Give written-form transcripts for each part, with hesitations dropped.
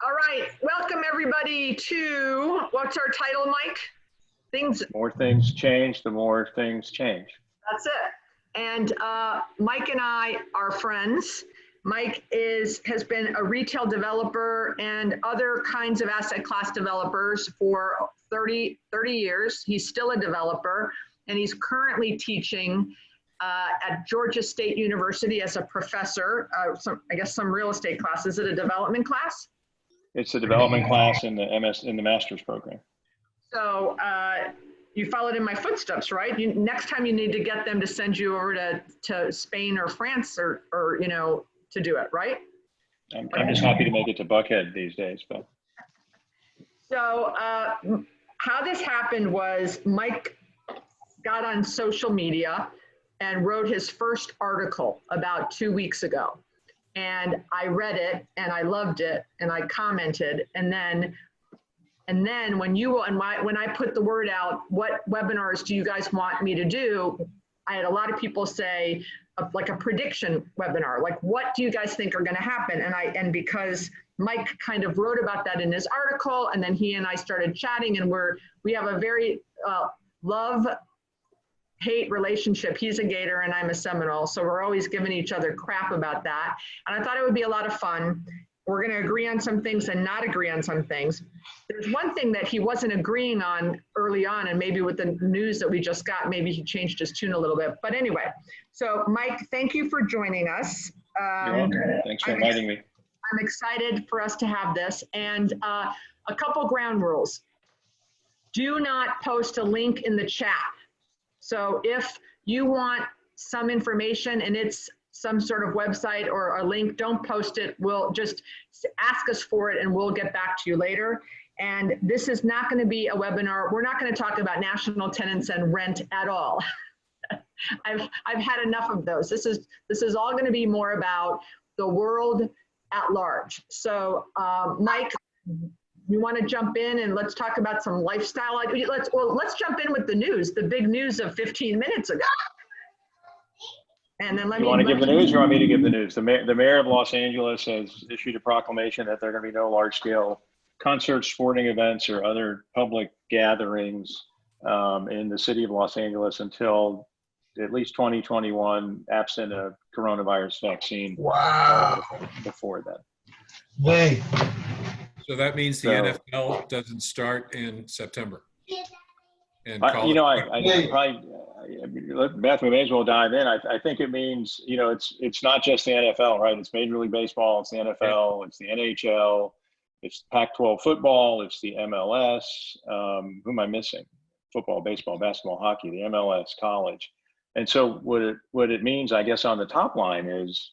All right, welcome everybody to, what's our title, Mike? The more things change, the more things change. That's it. And Mike and I are friends. Mike has been a retail developer and other kinds of asset class developers for 30 years. He's still a developer, and he's currently teaching at Georgia State University as a professor, I guess some real estate class. Is it a development class? It's a development class in the master's program. So you followed in my footsteps, right? Next time you need to get them to send you over to Spain or France or to do it, right? I'm just happy to make it to Buckhead these days. But so how this happened was Mike got on social media and wrote his first article about 2 weeks ago. And I read it and I loved it and I commented. And then when I put the word out, what webinars do you guys want me to do? I had a lot of people say like a prediction webinar, like what do you guys think are going to happen? And because Mike kind of wrote about that in his article, and then he and I started chatting, and we have a very love-hate relationship. He's a Gator and I'm a Seminole, so we're always giving each other crap about that. And I thought it would be a lot of fun. We're going to agree on some things and not agree on some things. There's one thing that he wasn't agreeing on early on, and maybe with the news that we just got, maybe he changed his tune a little bit. But anyway, so Mike, thank you for joining us. You're welcome. Thanks for inviting me. I'm excited for us to have this. And a couple ground rules. Do not post a link in the chat. So if you want some information and it's some sort of website or a link, don't post it. We'll just ask us for it and we'll get back to you later. And this is not going to be a webinar. We're not going to talk about national tenants and rent at all. I've had enough of those. This is all going to be more about the world at large. So Mike, you want to jump in and let's talk about some lifestyle? Let's jump in with the news, the big news of 15 minutes ago. And then you want to give the news, or you want me to give the news? The mayor of Los Angeles has issued a proclamation that there are going to be no large-scale concerts, sporting events, or other public gatherings in the city of Los Angeles until at least 2021, absent a coronavirus vaccine. Wow. Before then. Wait. So that means the NFL doesn't start in September. And Beth, we may as well dive in. I think it means, it's not just the NFL, right? It's Major League Baseball, it's the NFL, it's the NHL, it's Pac-12 football, it's the MLS. Who am I missing? Football, baseball, basketball, hockey, the MLS, college. And so what it means, I guess, on the top line is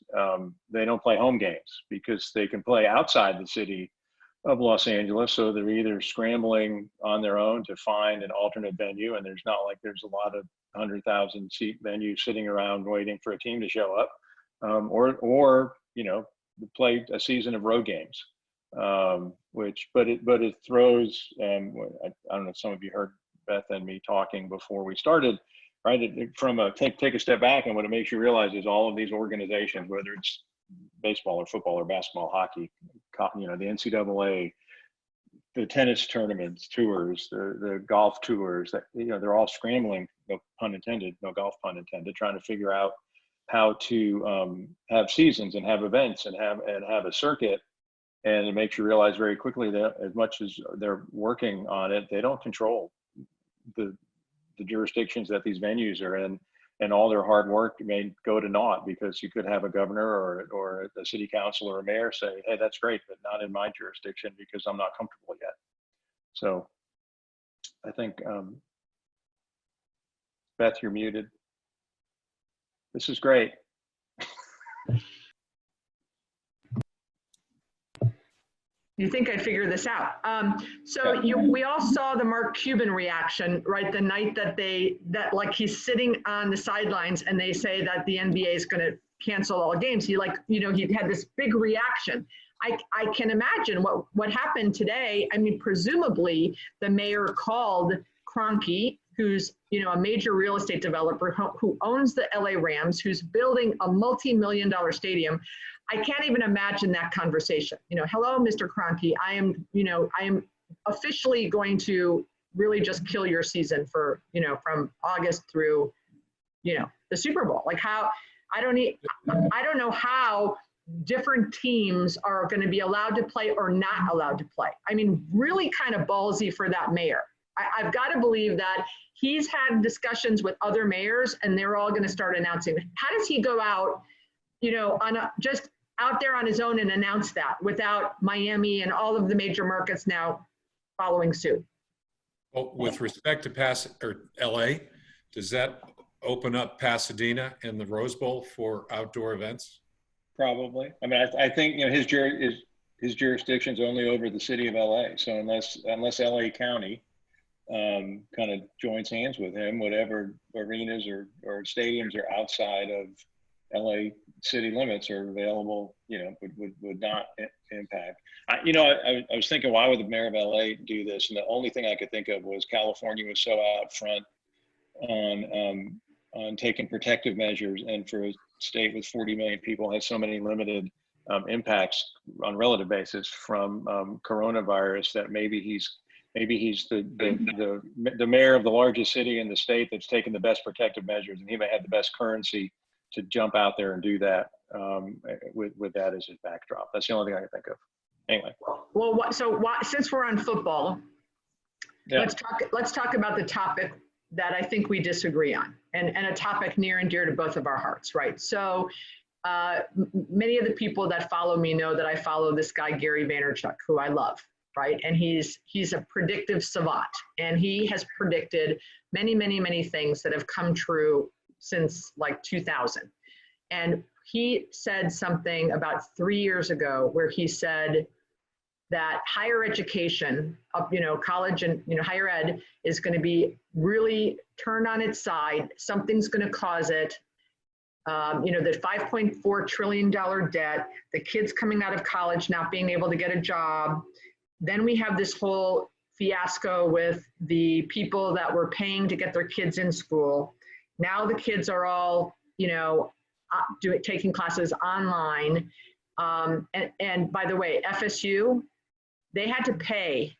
they don't play home games because they can play outside the city of Los Angeles. So they're either scrambling on their own to find an alternate venue, and there's not like there's a lot of 100,000 seat venues sitting around waiting for a team to show up, or play a season of road games, but it throws. I don't know if some of you heard Beth and me talking before we started. Right, take a step back, and what it makes you realize is all of these organizations, whether it's baseball or football or basketball, hockey, the NCAA, the tennis tournaments, tours, the golf tours, that they're all scrambling, no pun intended, no golf pun intended, trying to figure out how to have seasons and have events and have a circuit. And it makes you realize very quickly that as much as they're working on it, they don't control the jurisdictions that these venues are in, and all their hard work may go to naught because you could have a governor or a city council or a mayor say, hey, that's great, but not in my jurisdiction because I'm not comfortable yet. So I think, Beth, you're muted. This is great. You think I figured this out. We all saw the Mark Cuban reaction, right? The night that like he's sitting on the sidelines and they say that the NBA is going to cancel all games. He had this big reaction. I can imagine what happened today. I mean, presumably the mayor called Kroenke, who's, a major real estate developer who owns the LA Rams, who's building a multi-million-dollar stadium. I can't even imagine that conversation. Hello, Mr. Kroenke, I am officially going to really just kill your season for, from August through, the Super Bowl. Like I don't know how different teams are going to be allowed to play or not allowed to play. I mean, really kind of ballsy for that mayor. I've got to believe that he's had discussions with other mayors and they're all going to start announcing. How does he go out, just out there on his own and announce that without Miami and all of the major markets now following suit? Well, with respect to LA, does that open up Pasadena and the Rose Bowl for outdoor events? Probably. I mean, I think his jurisdiction's only over the city of LA. So unless LA County kind of joins hands with him, whatever arenas or stadiums are outside of LA city limits are available, would not impact. I was thinking, why would the mayor of LA do this? And the only thing I could think of was California was so out front on taking protective measures, and for a state with 40 million people has so many limited impacts on relative basis from coronavirus that maybe he's the mayor of the largest city in the state that's taken the best protective measures, and he may have the best currency to jump out there and do that with that as his backdrop. That's the only thing I can think of. Anyway. Well, since we're on football, yeah. let's talk about the topic that I think we disagree on, and a topic near and dear to both of our hearts, right? So many of the people that follow me know that I follow this guy, Gary Vaynerchuk, who I love, right? And he's a predictive savant, and he has predicted many, many, many things that have come true since like 2000. And he said something about 3 years ago where he said that higher education, college and higher ed is going to be really turned on its side. Something's going to cause it. The $5.4 trillion debt, the kids coming out of college not being able to get a job. Then we have this whole fiasco with the people that were paying to get their kids in school. Now the kids are all, taking classes online. And by the way, FSU, they had to pay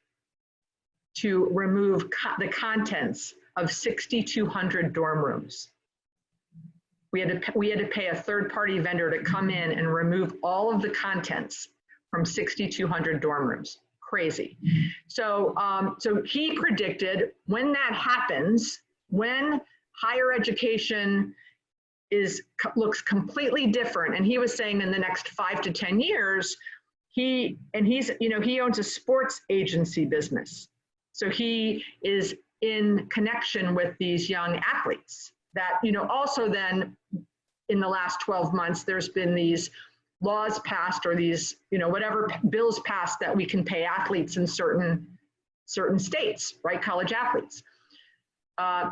to remove the contents of 6,200 dorm rooms. We had to pay a third-party vendor to come in and remove all of the contents from 6,200 dorm rooms. Crazy. So he predicted when that happens, when higher education looks completely different, and he was saying in the next 5 to 10 years, he owns a sports agency business. So he is in connection with these young athletes that, also then in the last 12 months, there's been these laws passed or these, whatever bills passed that we can pay athletes in certain states, right? College athletes.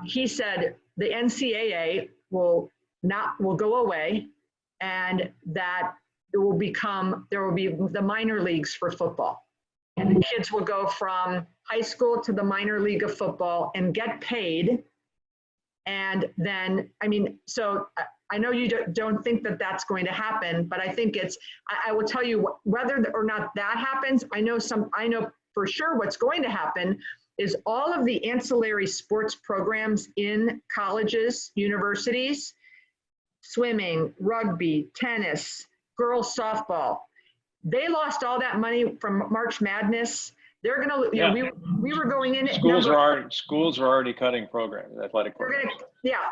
He said the NCAA will go away, and that there will be the minor leagues for football. And the kids will go from high school to the minor league of football and get paid. And then, so I know you don't think that that's going to happen, but I think I will tell you whether or not that happens. I know for sure what's going to happen is all of the ancillary sports programs in colleges, universities, swimming, rugby, tennis, girls softball, they lost all that money from March Madness. They're going to, we were going in. Schools are already cutting programs, athletic programs.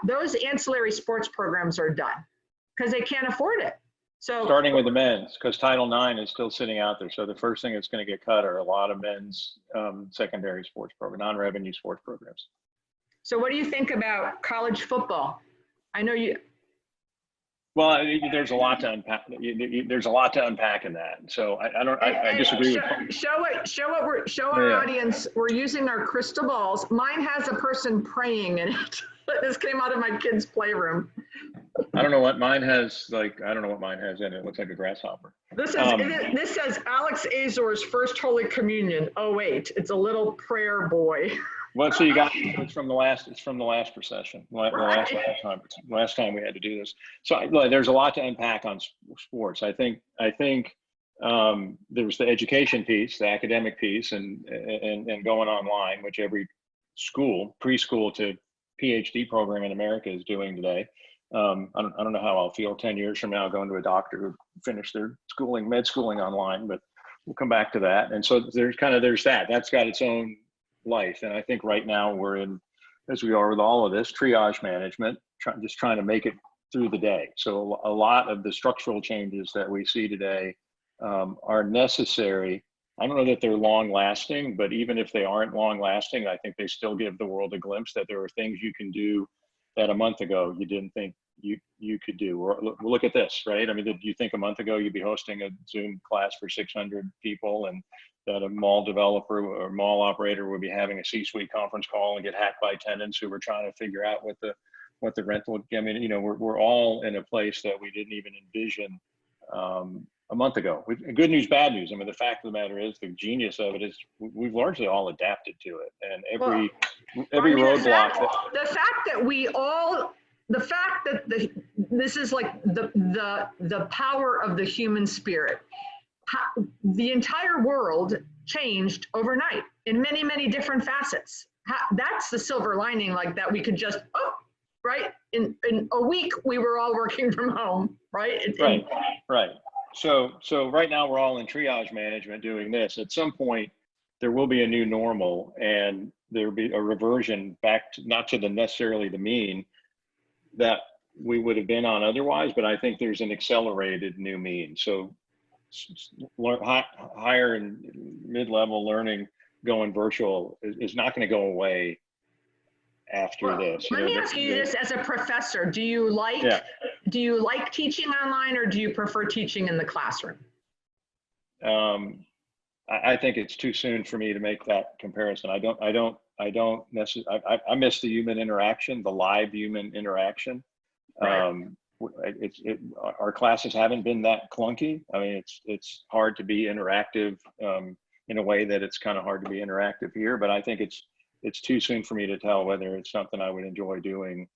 Those ancillary sports programs are done because they can't afford it. So starting with the men's, because Title IX is still sitting out there. So the first thing that's going to get cut are a lot of men's secondary sports programs, non-revenue sports programs. So what do you think about college football? I know you. Well, there's a lot to unpack. There's a lot to unpack in that. So I disagree with. Show our audience. We're using our crystal balls. Mine has a person praying in it. This came out of my kid's playroom. I don't know what mine has. I don't know what mine has in it. It looks like a grasshopper. This says Alex Azor's first Holy Communion. Oh wait, it's a little prayer boy. Well, so you got, it's from the last recession, last time we had to do this. So look, there's a lot to unpack on sports. I think there's the education piece, the academic piece, and going online, which every school, preschool to PhD program in America is doing today. I don't know how I'll feel 10 years from now going to a doctor who finished their schooling, med schooling online, but we'll come back to that. And so there's that. That's got its own life. And I think right now we're in, as we are with all of this, triage management, just trying to make it through the day. So a lot of the structural changes that we see today are necessary. I don't know that they're long lasting, but even if they aren't long lasting, I think they still give the world a glimpse that there are things you can do that a month ago you didn't think you could do. Or look at this, right? I mean, did you think a month ago you'd be hosting a Zoom class for 600 people, and that a mall developer or mall operator would be having a C-suite conference call and get hacked by tenants who were trying to figure out what the rental? I mean, you know, we're all in a place that we didn't even envision a month ago. Good news, bad news. I mean, the fact of the matter is, the genius of it is we've largely all adapted to it, and every roadblock. The fact that this is like the power of the human spirit. The entire world changed overnight in many, many different facets. That's the silver lining, like that we could just, right? In a week, we were all working from home, right? Right. So right now we're all in triage management doing this. At some point, there will be a new normal, and there'll be a reversion back to, not to necessarily the mean that we would have been on otherwise, but I think there's an accelerated new mean. So higher and mid-level learning going virtual is not going to go away after this. Let me ask you this as a professor: do you like teaching online, or do you prefer teaching in the classroom? I think it's too soon for me to make that comparison. I don't necessarily. I miss the human interaction, the live human interaction. Right. Our classes haven't been that clunky. I mean, it's hard to be interactive in a way that it's kind of hard to be interactive here. But I think it's too soon for me to tell whether it's something I would enjoy doing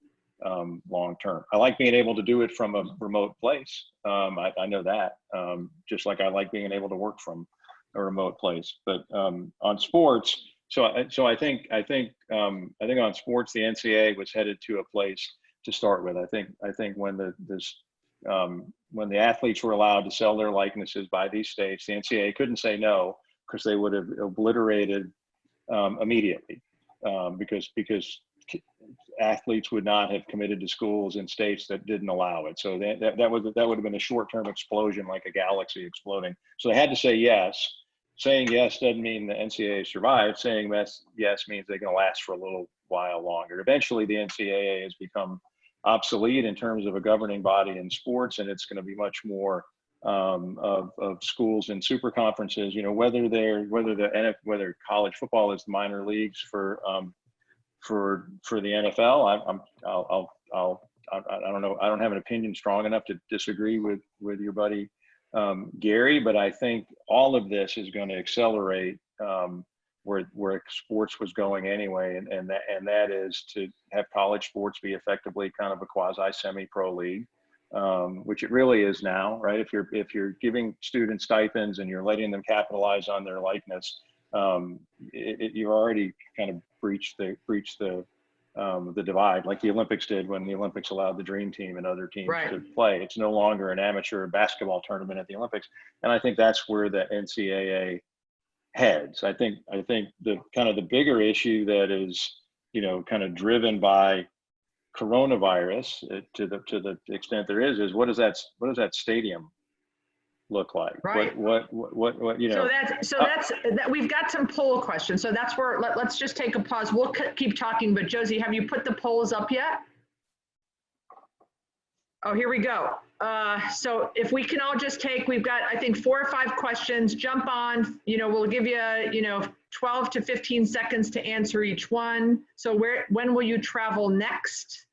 long term. I like being able to do it from a remote place. I know that, just like I like being able to work from a remote place. But on sports, so I think on sports, the NCAA was headed to a place to start with. I think when the athletes were allowed to sell their likenesses by these states, the NCAA couldn't say no, because they would have obliterated immediately, because athletes would not have committed to schools in states that didn't allow it. So that would have been a short-term explosion, like a galaxy exploding. So they had to say yes. Saying yes doesn't mean the NCAA survived. Saying yes means they're going to last for a little while longer. Eventually, the NCAA has become obsolete in terms of a governing body in sports, and it's going to be much more of schools and super conferences. You know, whether college football is the minor leagues for the NFL. I don't know. I don't have an opinion strong enough to disagree with your buddy Gary, but I think all of this is going to accelerate where sports was going anyway, and that is to have college sports be effectively kind of a quasi semi-pro league, which it really is now, right? If you're giving students stipends and you're letting them capitalize on their likeness, you've already kind of breached the divide, like the Olympics did when the Olympics allowed the dream team and other teams to play. It's no longer an amateur basketball tournament at the Olympics, and I think that's where the NCAA heads. I think the kind of the bigger issue that is, you know, kind of driven by coronavirus to the extent there is what does that stadium look like? Right. What you know? So that's we've got some poll questions. So that's where let's just take a pause. We'll keep talking, but Josie, have you put the polls up yet? Oh, here we go. So if we can all just take, we've got, I think, 4 or 5 questions. Jump on, you know, we'll give you, 12 to 15 seconds to answer each one. So when will you travel next?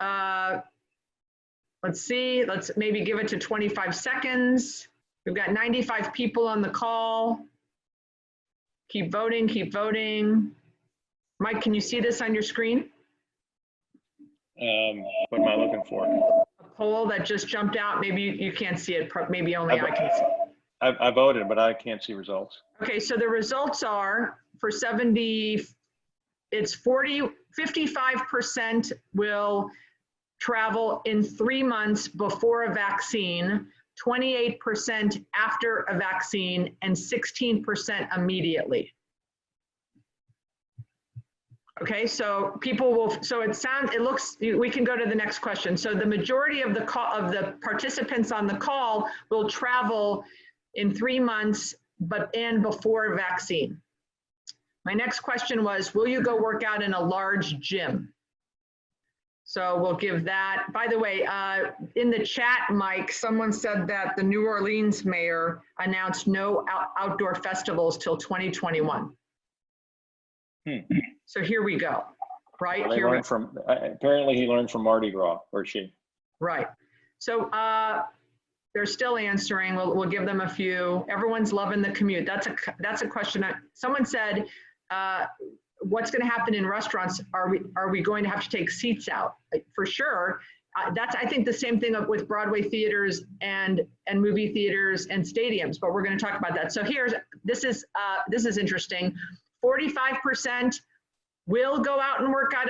Let's see, let's maybe give it to 25 seconds. We've got 95 people on the call. Keep voting, keep voting. Mike, can you see this on your screen? What am I looking for? A poll that just jumped out. Maybe you can't see it. Maybe only I can see. I voted, but I can't see results. Okay, so the results are for 70, it's 55% will travel in 3 months before a vaccine, 28% after a vaccine, and 16% immediately. Okay, so people will, so it looks, we can go to the next question. So the majority of the participants on the call will travel in 3 months, and before a vaccine. My next question was, will you go work out in a large gym? So we'll give that. By the way, in the chat, Mike, someone said that the New Orleans mayor announced no outdoor festivals till 2021. So here we go, right? Well, apparently he learned from Mardi Gras, or she. Right. So they're still answering. We'll give them a few. Everyone's loving the commute. That's a question. Someone said, what's going to happen in restaurants? Are we going to have to take seats out? For sure. That's, I think, the same thing with Broadway theaters and movie theaters and stadiums, but we're going to talk about that. So this is interesting. 45% will go out and work out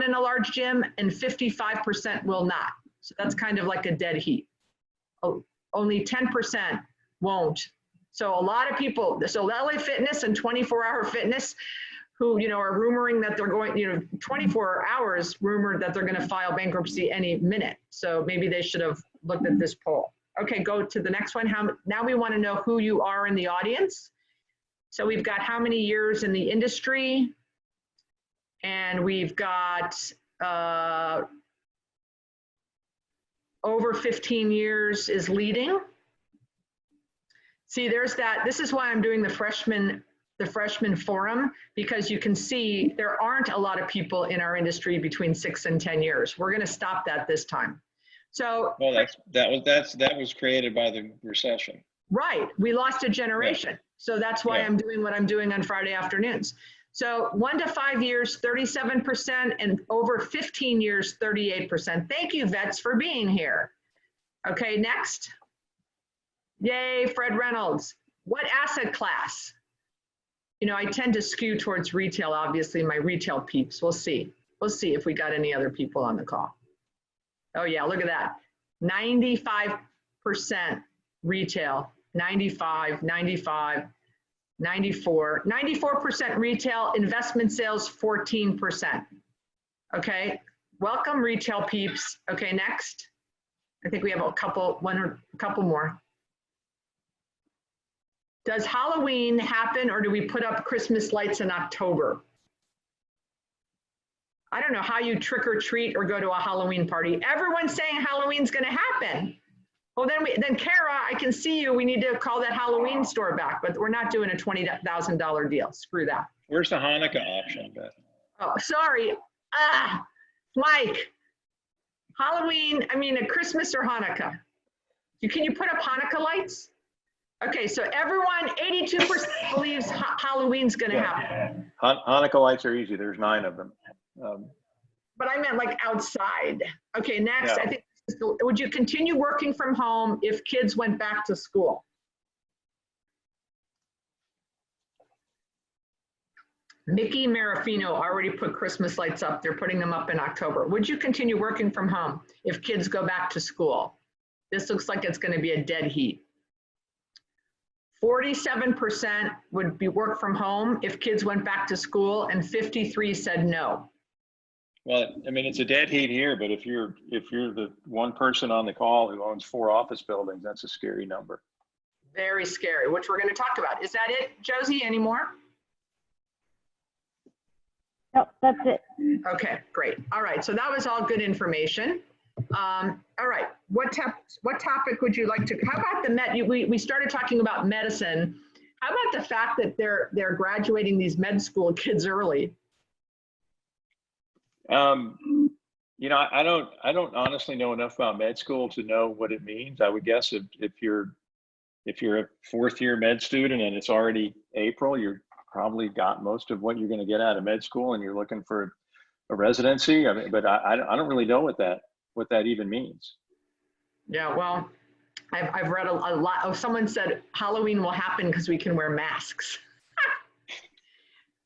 in a large gym, and 55% will not. So that's kind of like a dead heat. Only 10% won't. So a lot of people, so LA Fitness and 24-Hour Fitness, who are rumoring that they're going, 24 hours rumored that they're going to file bankruptcy any minute. So maybe they should have looked at this poll. Okay, go to the next one. Now we want to know who you are in the audience. So we've got how many years in the industry, and we've got over 15 years is leading. See, there's that. This is why I'm doing the freshman forum, because you can see there aren't a lot of people in our industry between 6 and 10 years. We're going to stop that this time. So well, that was created by the recession. Right. We lost a generation. Yeah. So that's why I'm doing what I'm doing on Friday afternoons. So 1 to 5 years, 37%, and over 15 years, 38%. Thank you, vets, for being here. Okay, next. Yay, Fred Reynolds. What asset class? I tend to skew towards retail, obviously, my retail peeps. We'll see. We'll see if we got any other people on the call. Oh, yeah, look at that. 95% retail. 95, 94, 94% retail, investment sales, 14%. Okay, welcome retail peeps. Okay, next. I think we have a couple more. Does Halloween happen, or do we put up Christmas lights in October? I don't know how you trick or treat or go to a Halloween party. Everyone's saying Halloween's gonna happen. Well, then Kara, I can see you. We need to call that Halloween store back, but we're not doing a $20,000 deal. Screw that. Where's the Hanukkah option, Beth? Oh, sorry. Mike, Halloween, a Christmas or Hanukkah? Can you put up Hanukkah lights? Okay, so everyone, 82% believes Halloween's going to happen. Hanukkah lights are easy. There's 9 of them. But I meant like outside. Okay, next, yeah. I think. Would you continue working from home if kids went back to school? Mickey Marafino already put Christmas lights up. They're putting them up in October. Would you continue working from home if kids go back to school? This looks like it's going to be a dead heat. 47% would be work from home if kids went back to school, and 53 said no. Well, it's a dead heat here, but if you're the one person on the call who owns 4 office buildings, that's a scary number. Very scary, which we're going to talk about. Is that it, Josie? Any more? No, that's it. Okay, great. All right, so that was all good information. All right, what topic would you like to? How about the we started talking about medicine. How about the fact that they're graduating these med school kids early? I don't honestly know enough about med school to know what it means. I would guess if you're a 4th year med student and it's already April, you're probably got most of what you're going to get out of med school, and you're looking for a residency. I mean, but I don't really know what that even means. Yeah, well, I've read a lot. Oh, someone said Halloween will happen because we can wear masks.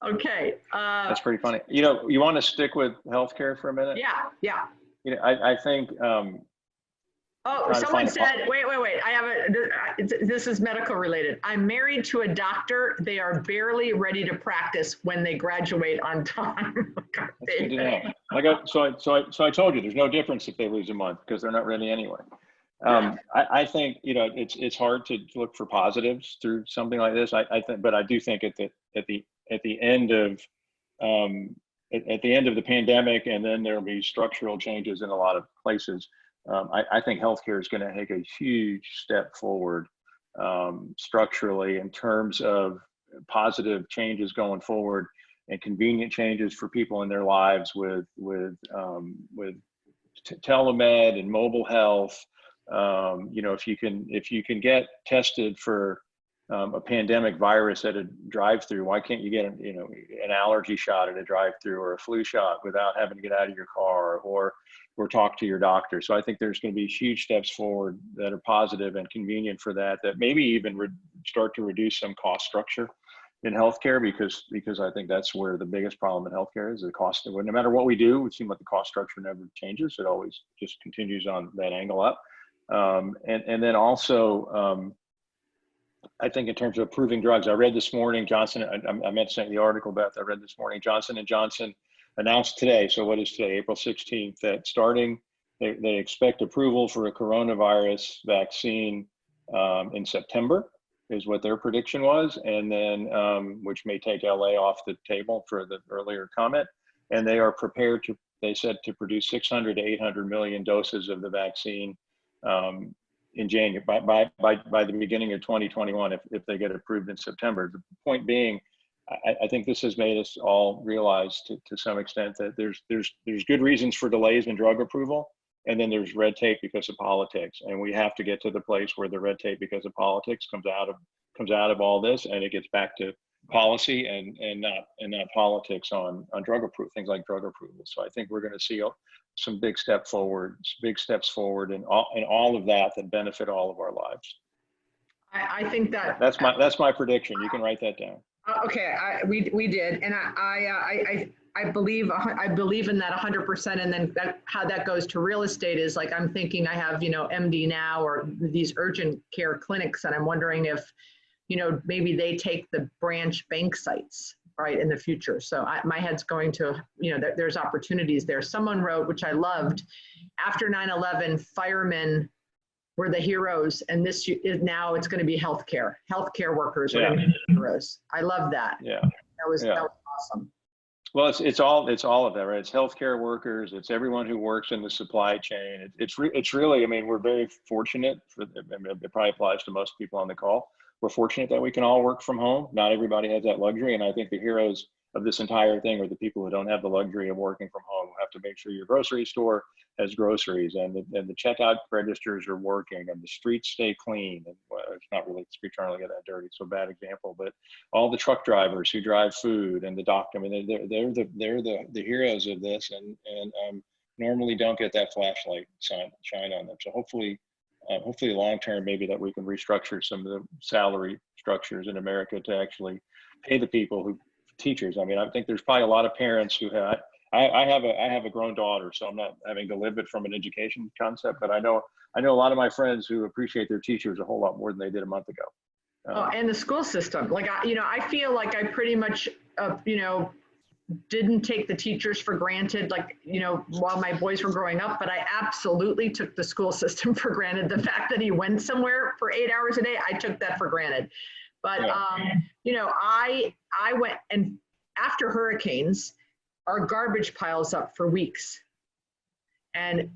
Okay. That's pretty funny. You know, you want to stick with healthcare for a minute? Yeah. You know, I think. Oh, someone said, wait. I have this is medical related. I'm married to a doctor. They are barely ready to practice when they graduate on time. That's good to know. So I told you there's no difference if they lose a month because they're not ready anyway. I think, you know, it's hard to look for positives through something like this. I think, but I do think at the end of the pandemic, and then there'll be structural changes in a lot of places. I think healthcare is going to take a huge step forward structurally in terms of positive changes going forward and convenient changes for people in their lives with telemed and mobile health. You know, if you can get tested for a pandemic virus at a drive-through, why can't you get an allergy shot at a drive-through or a flu shot without having to get out of your car or talk to your doctor? So I think there's going to be huge steps forward that are positive and convenient for that maybe even start to reduce some cost structure in healthcare, because I think that's where the biggest problem in healthcare is the cost. No matter what we do, it seems like the cost structure never changes. It always just continues on that angle up. And then also, I think in terms of approving drugs, I read this morning, Johnson, I meant to say the article, Beth, I read this morning, Johnson & Johnson announced today, so what is today, April 16th, that they expect approval for a coronavirus vaccine in September, is what their prediction was, and then, which may take LA off the table for the earlier comment, and they are prepared to, they said, to produce 600 to 800 million doses of the vaccine in January, by the beginning of 2021, if they get approved in September. The point being, I think this has made us all realize to some extent that there's good reasons for delays in drug approval, and then there's red tape because of politics, and we have to get to the place where the red tape because of politics comes out of all this, and it gets back to policy and not politics on drug approval, things like drug approval. So I think we're going to see some big steps forward in all of that benefit all of our lives. I think that's my prediction. You can write that down. Okay, we did, and I believe in that 100%. And then how that goes to real estate is like, I'm thinking I have, MD now or these urgent care clinics, and I'm wondering if, maybe they take the branch bank sites, right, in the future. So my head's going to, there's opportunities there. Someone wrote, which I loved, after 9/11, firemen were the heroes, and this is now it's going to be healthcare. Healthcare workers are going to be the heroes. I love that. Yeah, that was awesome. Well, it's all of that, right? It's healthcare workers. It's everyone who works in the supply chain. It's really. I mean, we're very fortunate. It probably applies to most people on the call. We're fortunate that we can all work from home. Not everybody has that luxury, and I think the heroes of this entire thing are the people who don't have the luxury of working from home, who have to make sure your grocery store has groceries, and the checkout registers are working, and the streets stay clean. And it's not really, the streets aren't really that dirty, so bad example, but all the truck drivers who drive food and the doctor, I mean, they're the heroes of this, and normally don't get that flashlight shine on them. So hopefully long term, maybe that we can restructure some of the salary structures in America to actually pay the people who, teachers. I mean, I think there's probably a lot of parents who have, I have a grown daughter, so I'm not having to live it from an education concept, but I know a lot of my friends who appreciate their teachers a whole lot more than they did a month ago. And the school system, like, I feel like I pretty much, didn't take the teachers for granted, like, while my boys were growing up, but I absolutely took the school system for granted. The fact that he went somewhere for 8 hours a day, I took that for granted. But, I went, and after hurricanes, our garbage piles up for weeks. And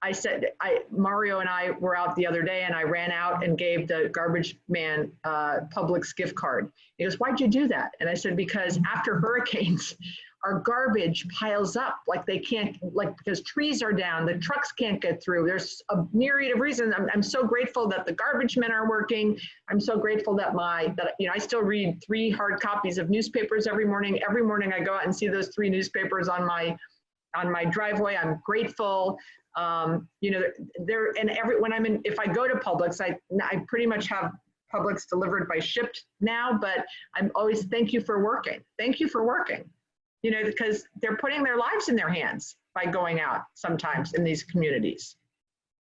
I said, Mario and I were out the other day and I ran out and gave the garbage man Publix gift card. He goes, why'd you do that? And I said, because after hurricanes, our garbage piles up, like they can't, like, because trees are down, the trucks can't get through. There's a myriad of reasons. I'm so grateful that the garbage men are working. I'm so grateful that I still read 3 hard copies of newspapers every morning. Every morning I go out and see those 3 newspapers on my driveway. I'm grateful. If I go to Publix, I pretty much have Publix delivered by shipped now, but I'm always, thank you for working. Thank you for working. Because they're putting their lives in their hands by going out sometimes in these communities,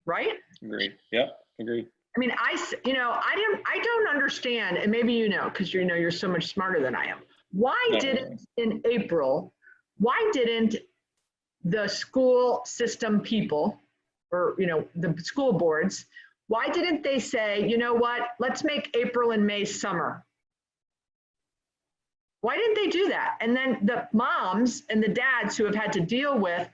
right? Agreed. Yeah, agreed. I mean, I don't understand, and maybe because you're so much smarter than I am. Why didn't in April? Why didn't the school system people, or the school boards? Why didn't they say, you know what? Let's make April and May summer. Why didn't they do that? And then the moms and the dads who have had to deal with,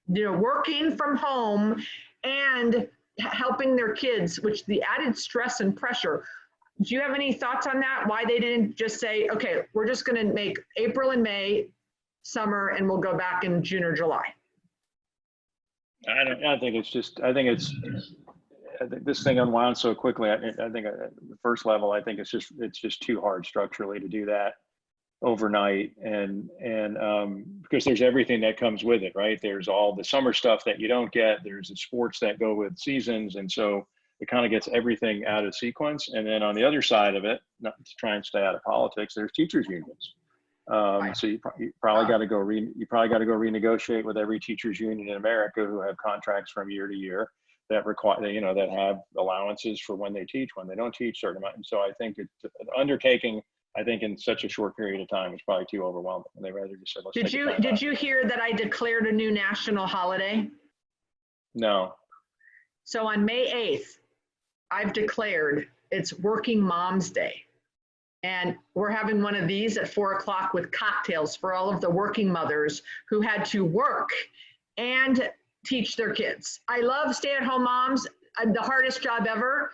working from home and helping their kids, which the added stress and pressure. Do you have any thoughts on that? Why they didn't just say, okay, we're just going to make April and May summer and we'll go back in June or July? I think this thing unwound so quickly. I think at the first level, I think it's just too hard structurally to do that overnight, and because there's everything that comes with it, right? There's all the summer stuff that you don't get. There's the sports that go with seasons, and so it kind of gets everything out of sequence. And then on the other side of it, not to try and stay out of politics, there's teachers unions. So you probably got to go renegotiate with every teachers union in America who have contracts from year to year that require, that have allowances for when they teach, when they don't teach, certain amount. And so I think it's an undertaking. I think in such a short period of time is probably too overwhelming. And they rather just said, let's Did you hear that I declared a new national holiday? No. So on May 8th, I've declared it's Working Moms Day. And we're having one of these at 4 o'clock with cocktails for all of the working mothers who had to work and teach their kids. I love stay-at-home moms. The hardest job ever,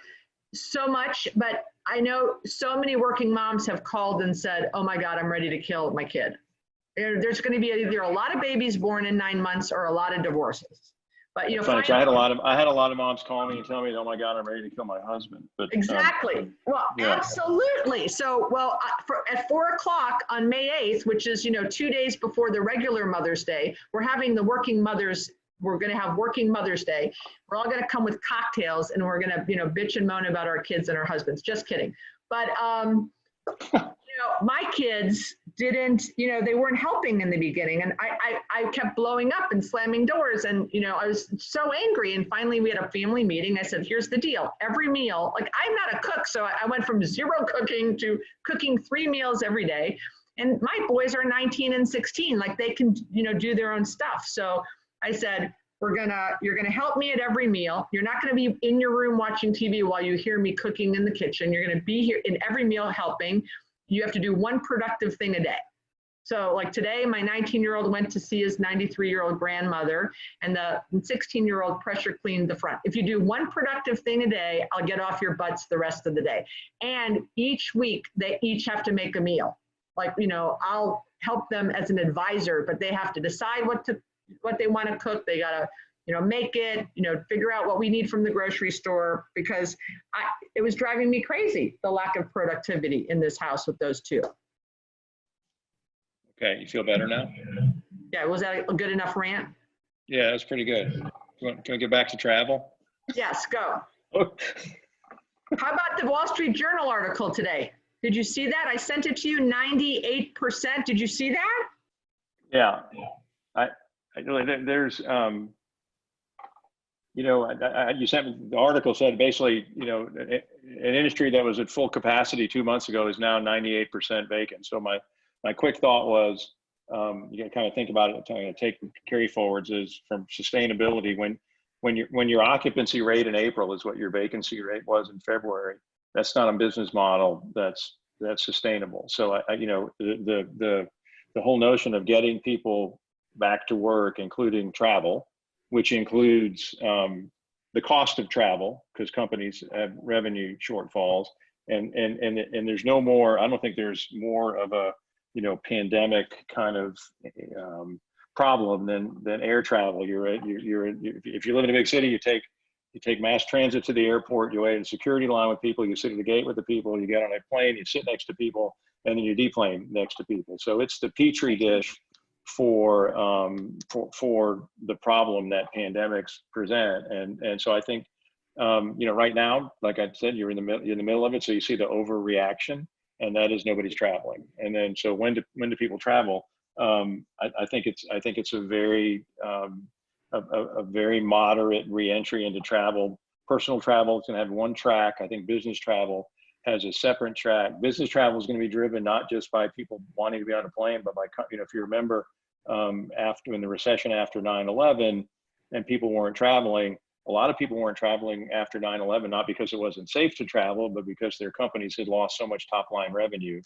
so much, but I know so many working moms have called and said, oh my God, I'm ready to kill my kid. There's going to be either a lot of babies born in 9 months or a lot of divorces. But I had a lot of moms call me and tell me, oh my God, I'm ready to kill my husband. But exactly. Well, yeah. Absolutely. So, at 4 o'clock on May 8th, which is 2 days before the regular Mother's Day, we're having the working mothers. We're going to have Working Mother's Day. We're all going to come with cocktails and we're going to, bitch and moan about our kids and our husbands. Just kidding. But, my kids didn't, they weren't helping in the beginning. And I kept blowing up and slamming doors. And, I was so angry. And finally we had a family meeting. I said, here's the deal. Every meal, like I'm not a cook. So I went from 0 cooking to cooking 3 meals every day. And my boys are 19 and 16. Like they can, do their own stuff. So I said, you're gonna help me at every meal. You're not gonna be in your room watching TV while you hear me cooking in the kitchen. You're gonna be here in every meal helping. You have to do one productive thing a day. So like today, my 19-year-old went to see his 93-year-old grandmother, and the 16-year-old pressure cleaned the front. If you do one productive thing a day, I'll get off your butts the rest of the day. And each week, they each have to make a meal. Like, I'll help them as an advisor, but they have to decide what they want to cook. They got to, make it, figure out what we need from the grocery store, because it was driving me crazy, the lack of productivity in this house with those two. Okay, you feel better now? Yeah, was that a good enough rant? Yeah, that's pretty good. Can we get back to travel? Yes, go. How about the Wall Street Journal article today? Did you see that? I sent it to you, 98%. Did you see that? Yeah, there's, you sent me, the article said basically, an industry that was at full capacity 2 months ago is now 98% vacant. So my quick thought was, you can kind of think about it, take carry forwards is from sustainability. When your occupancy rate in April is what your vacancy rate was in February, that's not a business model that's sustainable. So the whole notion of getting people back to work, including travel, which includes the cost of travel, because companies have revenue shortfalls, and there's no more. I don't think there's more of a pandemic kind of problem than air travel. If you live in a big city, you take mass transit to the airport, you wait in a security line with people, you sit at the gate with the people, you get on a plane, you sit next to people, and then you deplane next to people. So it's the petri dish for the problem that pandemics present. And so I think right now, like I said, you're in the middle of it, so you see the overreaction, and that is nobody's traveling. And then so when do people travel? I think it's a very very moderate reentry into travel. Personal travel is going to have one track. I think business travel has a separate track. Business travel is going to be driven not just by people wanting to be on a plane, but by, if you remember, after in the recession after 9/11, and people weren't traveling. A lot of people weren't traveling after 9/11, not because it wasn't safe to travel, but because their companies had lost so much top line revenue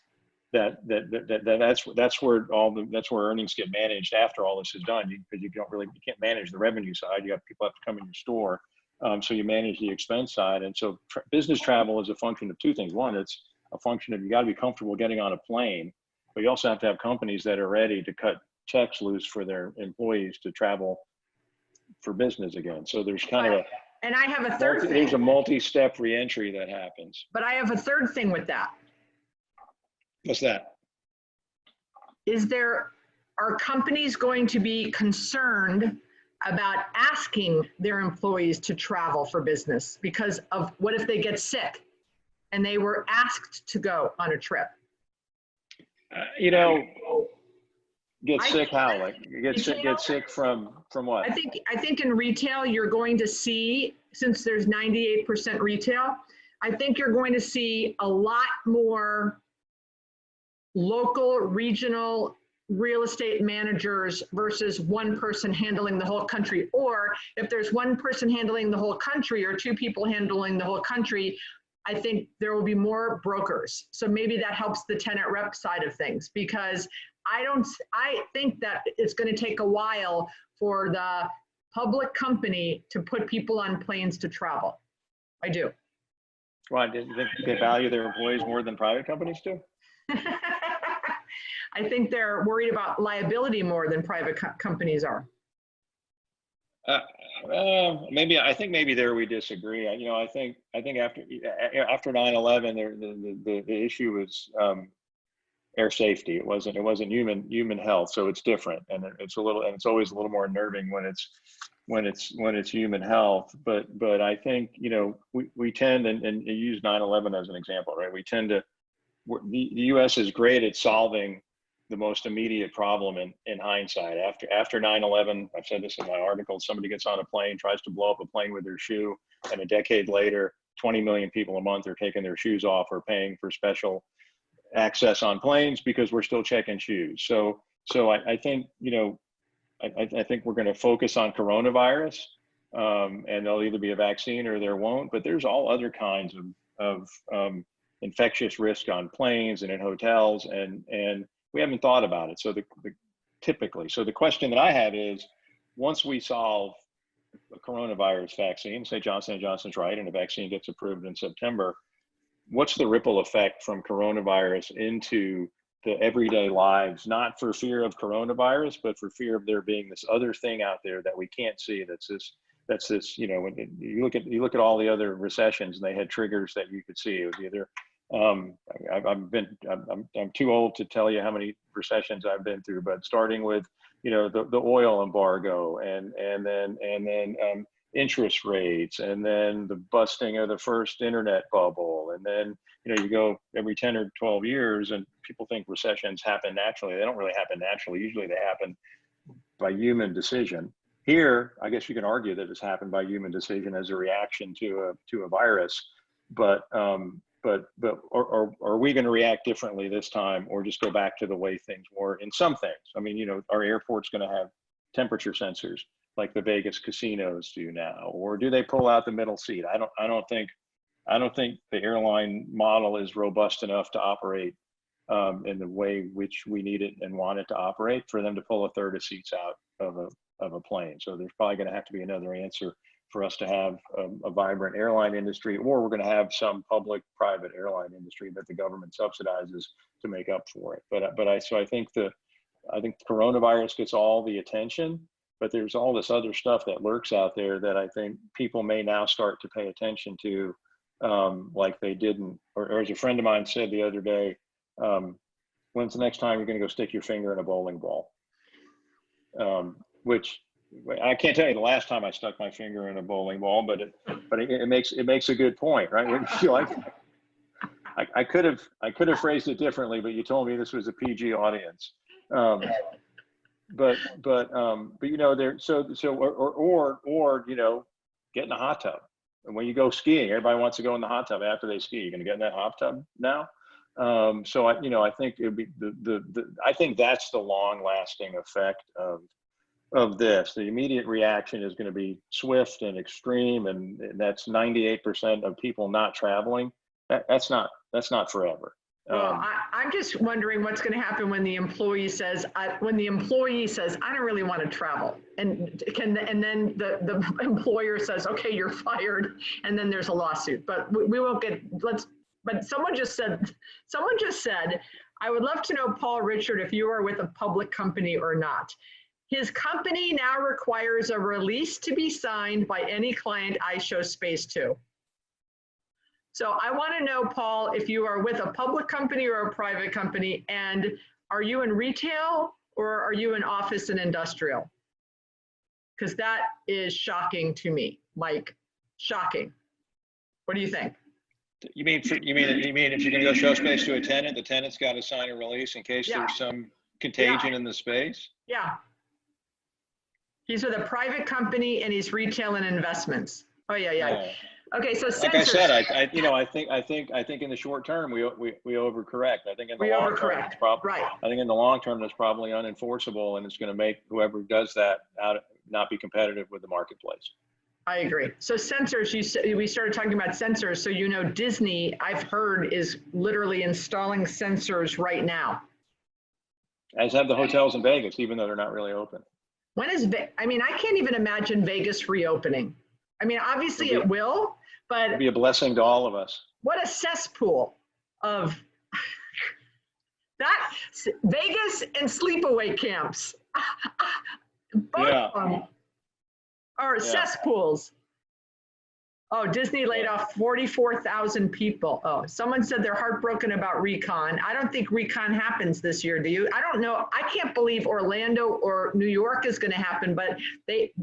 that's where earnings get managed after all this is done, because you can't manage the revenue side. You have people have to come in your store, so you manage the expense side. And so business travel is a function of two things. One, it's a function of you got to be comfortable getting on a plane, but you also have to have companies that are ready to cut checks loose for their employees to travel for business again. So there's kind of and I have a third thing. There's a multi-step reentry that happens. But I have a third thing with that. What's that? Are companies going to be concerned about asking their employees to travel for business because of what if they get sick and they were asked to go on a trip? Get sick how? Like get sick from what? I think in retail you're going to see, since there's 98% retail, I think you're going to see a lot more local, regional real estate managers versus one person handling the whole country. Or if there's one person handling the whole country or two people handling the whole country, I think there will be more brokers. So maybe that helps the tenant rep side of things, because I think that it's going to take a while for the public company to put people on planes to travel. I do. Why? Do they value their employees more than private companies do? I think they're worried about liability more than private companies are. I think maybe there we disagree. I think after 9/11, the issue was air safety. It wasn't human health, so it's different, and it's always a little more unnerving when it's human health. But I think we tend, and you use 9/11 as an example, right? We tend to, the U.S. is great at solving the most immediate problem in hindsight. After 9/11, I've said this in my article, somebody gets on a plane, tries to blow up a plane with their shoe, and a decade later, 20 million people a month are taking their shoes off or paying for special access on planes because we're still checking shoes. So I think, I think we're going to focus on coronavirus, and there'll either be a vaccine or there won't, but there's all other kinds of infectious risk on planes and in hotels, and we haven't thought about it. So the question that I have is, once we solve a coronavirus vaccine, say Johnson & Johnson's right, and a vaccine gets approved in September, what's the ripple effect from coronavirus into the everyday lives, not for fear of coronavirus, but for fear of there being this other thing out there that we can't see, that's this, when you look at all the other recessions, and they had triggers that you could see. It was either I'm too old to tell you how many recessions I've been through, but starting with the oil embargo, and then interest rates, and then the busting of the first internet bubble, and then you go every 10 or 12 years, and people think recessions happen naturally. They don't really happen naturally. Usually they happen by human decision. Here, I guess you can argue that it's happened by human decision as a reaction to a virus, but are we going to react differently this time, or just go back to the way things were in some things? I mean, our airport's going to have temperature sensors like the Vegas casinos do now, or do they pull out the middle seat? I don't think the airline model is robust enough to operate in the way which we need it and want it to operate, for them to pull a third of seats out of of a plane. So there's probably going to have to be another answer for us to have a vibrant airline industry, or we're going to have some public-private airline industry that the government subsidizes to make up for it. So I think coronavirus gets all the attention, but there's all this other stuff that lurks out there that I think people may now start to pay attention to, like they didn't, or as a friend of mine said the other day, when's the next time you're going to go stick your finger in a bowling ball? Which I can't tell you the last time I stuck my finger in a bowling ball, but it makes a good point, right? When you feel like I could have phrased it differently, but you told me this was a PG audience. But you know, or you know, get in a hot tub. And when you go skiing, everybody wants to go in the hot tub after they ski. You're going to get in that hot tub now. So I think it would be I think that's the long-lasting effect of this. The immediate reaction is going to be swift and extreme, and that's 98% of people not traveling. That's not forever. Well, I'm just wondering what's going to happen when the employee says, I don't really want to travel, and then the employer says, okay, you're fired, and then there's a lawsuit. But we won't get, but someone just said, I would love to know, Paul Richard, if you are with a public company or not. His company now requires a release to be signed by any client I show space to. So I want to know, Paul, if you are with a public company or a private company, and are you in retail or are you in office and industrial? Because that is shocking to me, Mike, shocking. What do you think? You mean if you're going to go show space to a tenant, the tenant's got to sign a release in case there's some contagion in the space? Yeah. He's with a private company and he's retail and investments. Oh yeah. Okay, so like I said, I think in the short term we overcorrect. I think in the long term it's probably right. I think in the long term it's probably unenforceable, and it's going to make whoever does that not be competitive with the marketplace. I agree. So sensors, we started talking about sensors. So you know, Disney, I've heard, is literally installing sensors right now. As have the hotels in Vegas, even though they're not really open. When is I mean, I can't even imagine Vegas reopening. I mean, obviously it will, but it'd be a blessing to all of us. What a cesspool of that Vegas and sleepaway camps. Both of them are cesspools. Oh, Disney laid off 44,000 people. Oh, someone said they're heartbroken about Recon. I don't think Recon happens this year, do you? I don't know. I can't believe Orlando or New York is going to happen, but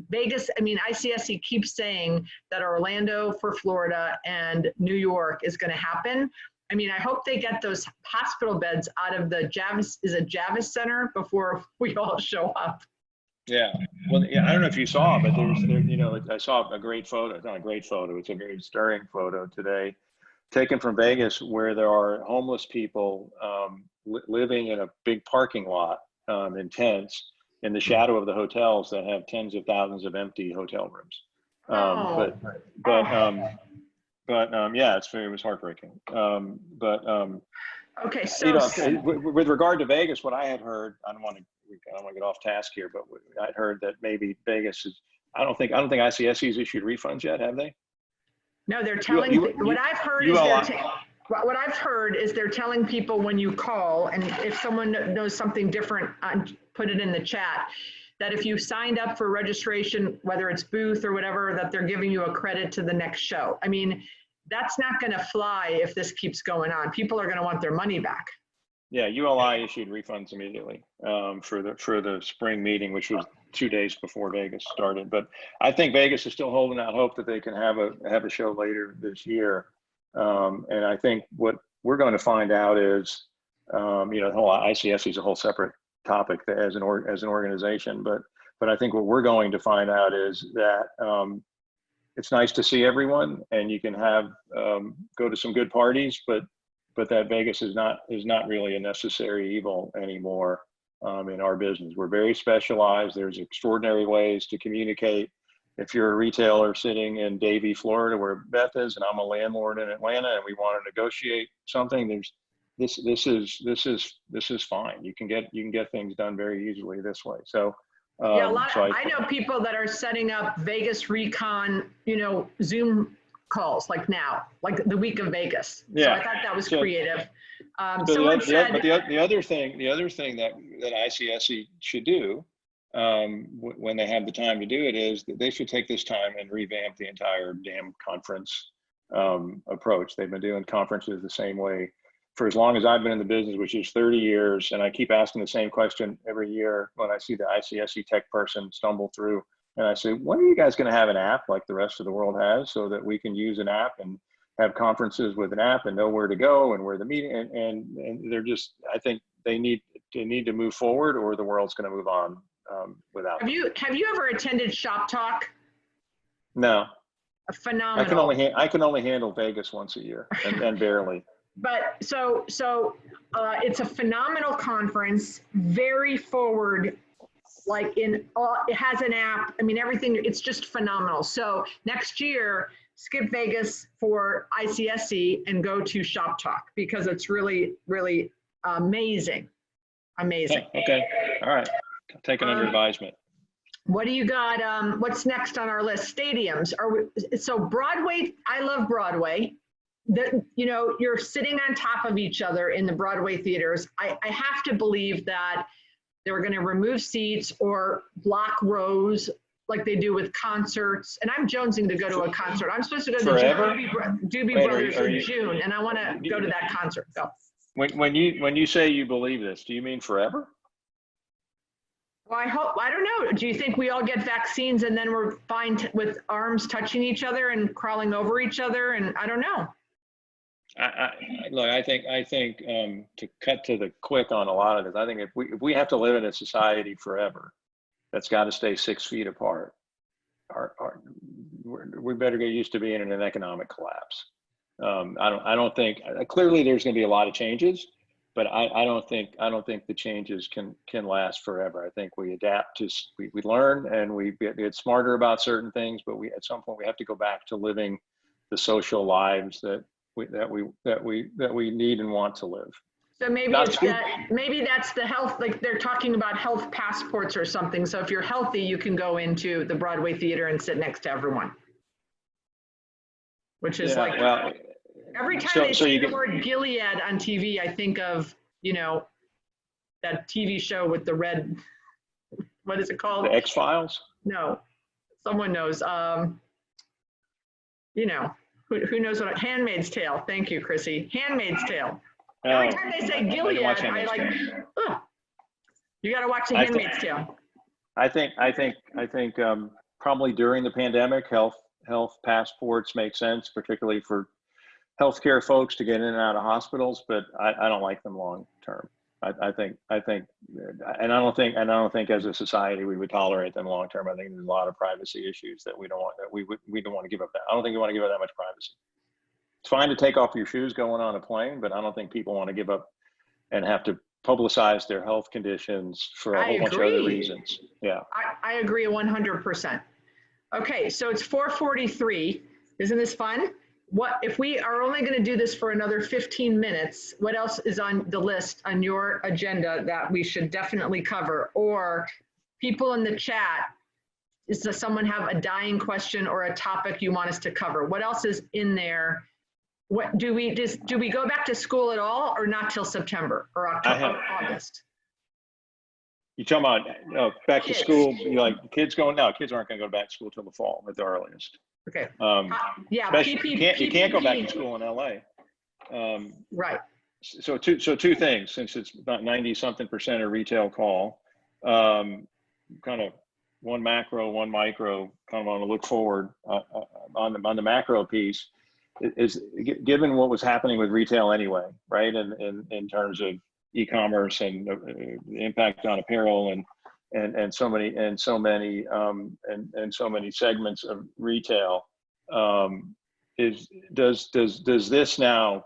Vegas, I mean, ICSC keeps saying that Orlando for Florida and New York is going to happen. I mean, I hope they get those hospital beds out of the Javits Center before we all show up. Yeah, well, yeah, I don't know if you saw, but you know, I saw a great photo. It's not a great photo. It's a very stirring photo today, taken from Vegas, where there are homeless people living in a big parking lot in tents in the shadow of the hotels that have tens of thousands of empty hotel rooms. Yeah, it was heartbreaking. Okay, so you know, with regard to Vegas, what I had heard, I don't want to get off task here, but I'd heard that maybe Vegas is, I don't think ICSC's issued refunds yet, have they? No, they're telling, what I've heard is they're telling people when you call, and if someone knows something different, put it in the chat, that if you signed up for registration, whether it's booth or whatever, that they're giving you a credit to the next show. I mean, that's not going to fly if this keeps going on. People are going to want their money back. Yeah, ULI issued refunds immediately for the spring meeting, which was 2 days before Vegas started. But I think Vegas is still holding out hope that they can have a show later this year. And I think what we're going to find out is, you know, the whole ICSC is a whole separate topic as an organization. But I think what we're going to find out is that it's nice to see everyone, and you can go to some good parties, but that Vegas is not really a necessary evil anymore in our business. We're very specialized. There's extraordinary ways to communicate. If you're a retailer sitting in Davie, Florida, where Beth is, and I'm a landlord in Atlanta, and we want to negotiate something, this is fine. You can get things done very easily this way. So Yeah, a lot So of, I know people that are setting up Vegas Recon, Zoom calls like now, like the week of Vegas. So Yeah. I thought that was So- creative. So Someone said, the other thing that ICSE should do when they have the time to do it is that they should take this time and revamp the entire damn conference approach. They've been doing conferences the same way for as long as I've been in the business, which is 30 years. And I keep asking the same question every year when I see the ICSE tech person stumble through. And I say, when are you guys going to have an app like the rest of the world has so that we can use an app and have conferences with an app and know where to go and where the meeting and they're just, I think they need to move forward or the world's going to move on without have you ever attended Shop Talk? No. Phenomenal. I can only handle Vegas once a year and barely. But so it's a phenomenal conference, very forward, like it has an app. I mean, everything, it's just phenomenal. So next year, skip Vegas for ICSE and go to Shop Talk because it's really, really amazing. Amazing. Okay. All right. Taken under advisement. What do you got? What's next on our list? Stadiums. So Broadway, I love Broadway. You're sitting on top of each other in the Broadway theaters. I have to believe that they're going to remove seats or block rows like they do with concerts. And I'm jonesing to go to a concert. I'm supposed to go to the Doobie Brothers in June, and I want to go to that concert. Go. When you say you believe this, do you mean forever? Well, I don't know. Do you think we all get vaccines and then we're fine with arms touching each other and crawling over each other? And I don't know. Look, I think to cut to the quick on a lot of this, I think if we have to live in a society forever that's got to stay 6 feet apart, we better get used to being in an economic collapse. I don't think clearly there's going to be a lot of changes, but I don't think the changes can last forever. I think we adapt to we learn and we get smarter about certain things, but at some point we have to go back to living the social lives that we need and want to live. So maybe maybe that's the health, like they're talking about health passports or something. So if you're healthy, you can go into the Broadway theater and sit next to everyone. Which is every time they say the word Gilead on TV, I think of, that TV show with the red, what is it called? The X-Files? No, someone knows. Who knows what, Handmaid's Tale. Thank you, Chrissy. Handmaid's Tale. Every time they say Gilead, I like, you got to watch The Handmaid's Tale. I think probably during the pandemic, health passports make sense, particularly for healthcare folks to get in and out of hospitals, but I don't like them long term. I think, and I don't think as a society we would tolerate them long term. I think there's a lot of privacy issues that we don't want to give up that. I don't think we want to give up that much privacy. It's fine to take off your shoes going on a plane, but I don't think people want to give up and have to publicize their health conditions for a whole bunch of other reasons. Yeah. I agree 100%. Okay, so it's 4:43. Isn't this fun? What if we are only going to do this for another 15 minutes? What else is on the list on your agenda that we should definitely cover? Or people in the chat, does someone have a dying question or a topic you want us to cover? What else is in there? What do we go back to school at all, or not till September or October, August? You talking about back to school? Kids going? No, kids aren't going to go back to school till the fall at the earliest. Okay. Yeah. You can't go back to school in LA. Right. So two things, since it's about 90-something% of retail call, kind of one macro, one micro, kind of on a look forward on the macro piece is given what was happening with retail anyway, right? And in terms of e-commerce and the impact on apparel and so many segments of retail, is this now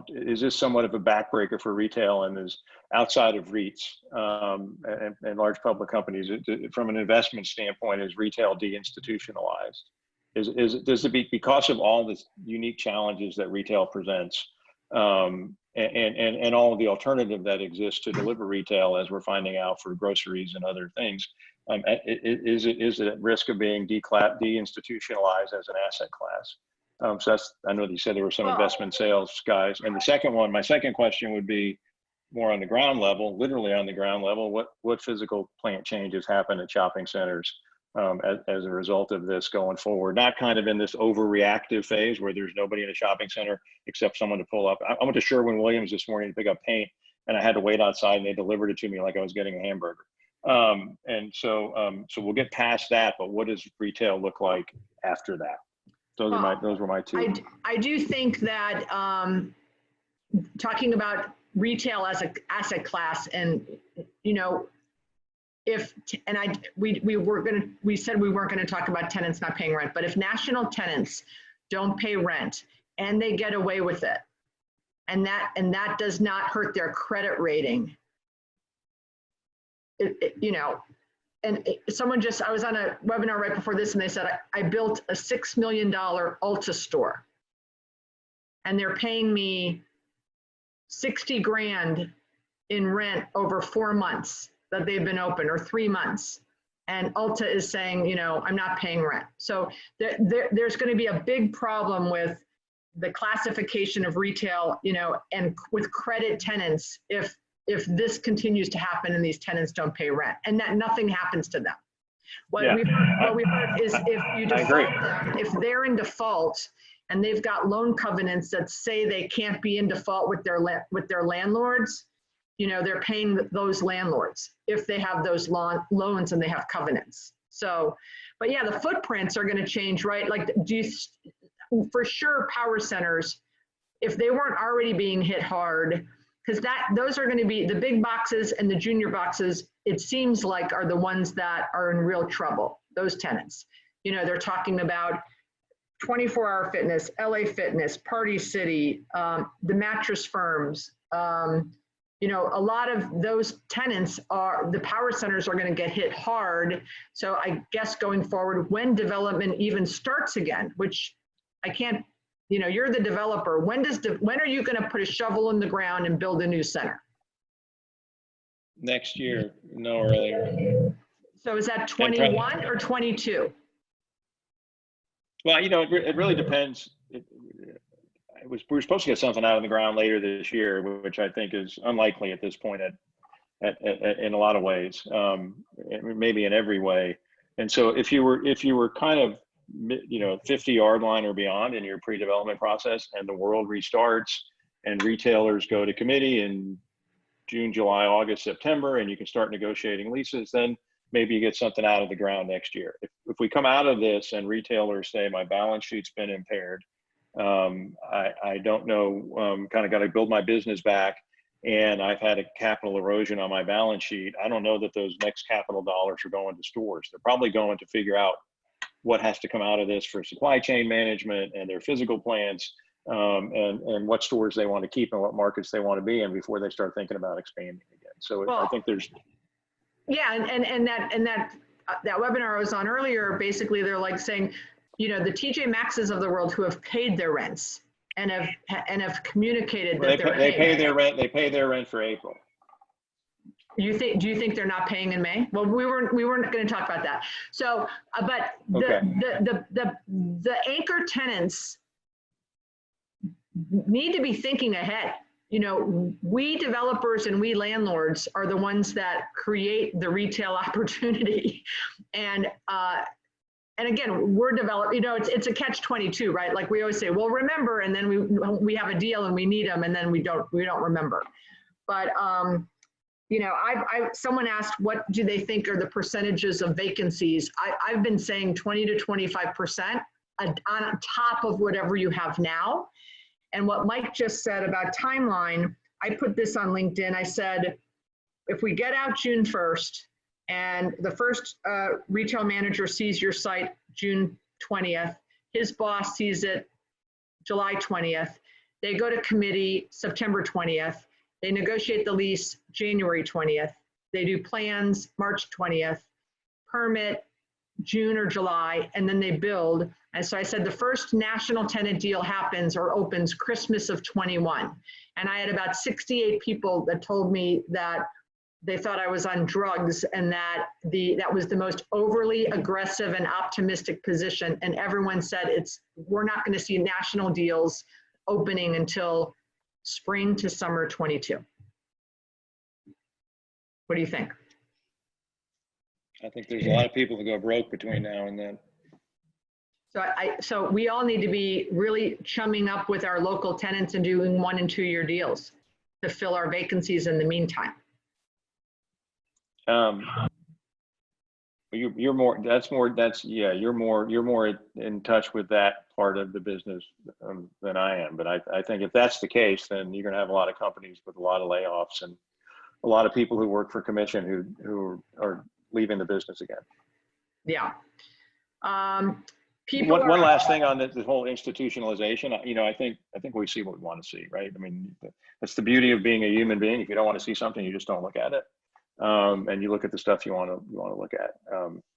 is this somewhat of a backbreaker for retail and is outside of REITs and large public companies from an investment standpoint? Is retail deinstitutionalized? Does it be because of all the unique challenges that retail presents? and all of the alternative that exists to deliver retail, as we're finding out for groceries and other things, is it at risk of being deinstitutionalized as an asset class? So that's, I know that you said there were some investment sales guys. And my second question would be more on the ground level, literally on the ground level. What physical plant changes happen at shopping centers as a result of this going forward? Not kind of in this overreactive phase where there's nobody in a shopping center except someone to pull up. I went to Sherwin-Williams this morning to pick up paint, and I had to wait outside, and they delivered it to me like I was getting a hamburger. And so we'll get past that, but what does retail look like after that? Those were my two. I do think that talking about retail as an asset class, and we said we weren't going to talk about tenants not paying rent, but if national tenants don't pay rent and they get away with it, and that does not hurt their credit rating, I was on a webinar right before this, and they said, I built a $6 million Ulta store, and they're paying me 60 grand in rent over 4 months that they've been open, or 3 months. And Ulta is saying, I'm not paying rent. So there's going to be a big problem with the classification of retail, and with credit tenants if this continues to happen and these tenants don't pay rent, and that nothing happens to them. What we've heard is if you default them, if they're in default and they've got loan covenants that say they can't be in default with their landlords, they're paying those landlords if they have those loans and they have covenants. So, but yeah, the footprints are going to change, right? Like, for sure, power centers, if they weren't already being hit hard, because those are going to be the big boxes, and the junior boxes, it seems like, are the ones that are in real trouble, those tenants. They're talking about 24-hour fitness, LA Fitness, Party City, the mattress firms. A lot of those tenants the power centers are going to get hit hard. So I guess going forward, when development even starts again, which I can't, you're the developer. When are you going to put a shovel in the ground and build a new center? Next year, no earlier. So is that 21 or 22? Well, it really depends. We were supposed to get something out of the ground later this year, which I think is unlikely at this point in a lot of ways, maybe in every way. And so if you were kind of 50-yard line or beyond in your pre-development process, and the world restarts and retailers go to committee in June, July, August, September, and you can start negotiating leases, then maybe you get something out of the ground next year. If we come out of this and retailers say, my balance sheet's been impaired, I don't know, kind of got to build my business back, and I've had a capital erosion on my balance sheet, I don't know that those next capital dollars are going to stores. They're probably going to figure out what has to come out of this for supply chain management and their physical plans, and what stores they want to keep and what markets they want to be in before they start thinking about expanding again. So I think there's. Yeah, and that webinar I was on earlier, basically they're like saying, the TJ Maxx's of the world who have paid their rents and have communicated that they pay their rent. They pay their rent for April. Do you think they're not paying in May? Well, we weren't going to talk about that. So, but the anchor tenants need to be thinking ahead. We developers and we landlords are the ones that create the retail opportunity, and again, we're developing. It's a catch-22, right? Like we always say, well, remember, and then we have a deal and we need them, and then we don't remember. But someone asked, what do they think are the percentages of vacancies? I've been saying 20 to 25% on top of whatever you have now. And what Mike just said about timeline, I put this on LinkedIn. I said, if we get out June 1st and the first retail manager sees your site June 20th, his boss sees it July 20th, they go to committee September 20th, they negotiate the lease January 20th, they do plans March 20th, permit June or July, and then they build. And so I said the first national tenant deal happens or opens Christmas of 21. And I had about 68 people that told me that they thought I was on drugs and that that was the most overly aggressive and optimistic position. And everyone said we're not going to see national deals opening until spring to summer 22. What do you think? I think there's a lot of people who go broke between now and then. So we all need to be really chumming up with our local tenants and doing 1 and 2 year deals to fill our vacancies in the meantime. You're more in touch with that part of the business than I am. But I think if that's the case, then you're going to have a lot of companies with a lot of layoffs and a lot of people who work for commission who are leaving the business again. Yeah. One last thing on this whole institutionalization. I think we see what we want to see, right? I mean, that's the beauty of being a human being. If you don't want to see something, you just don't look at it, and you look at the stuff you want to look at,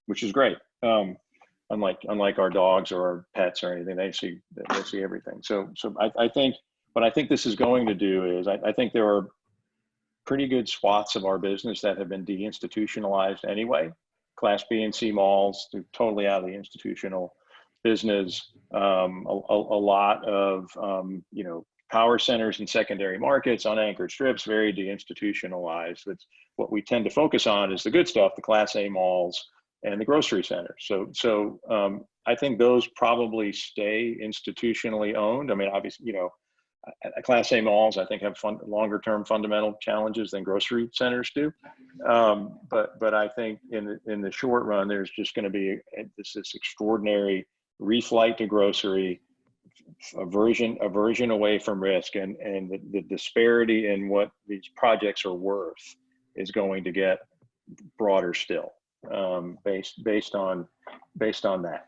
which is great. Unlike our dogs or our pets or anything, they see everything. So I think what I think this is going to do is I think there are pretty good swaths of our business that have been deinstitutionalized anyway. Class B and C malls, they're totally out of the institutional business. A lot of power centers and secondary markets, unanchored strips, very deinstitutionalized. It's what we tend to focus on is the good stuff, the Class A malls and the grocery centers. So I think those probably stay institutionally owned. I mean, obviously, Class A malls, I think, have longer term fundamental challenges than grocery centers do. But I think in the short run, there's just going to be this extraordinary reflight to grocery, aversion away from risk, and the disparity in what these projects are worth is going to get broader still, based on that.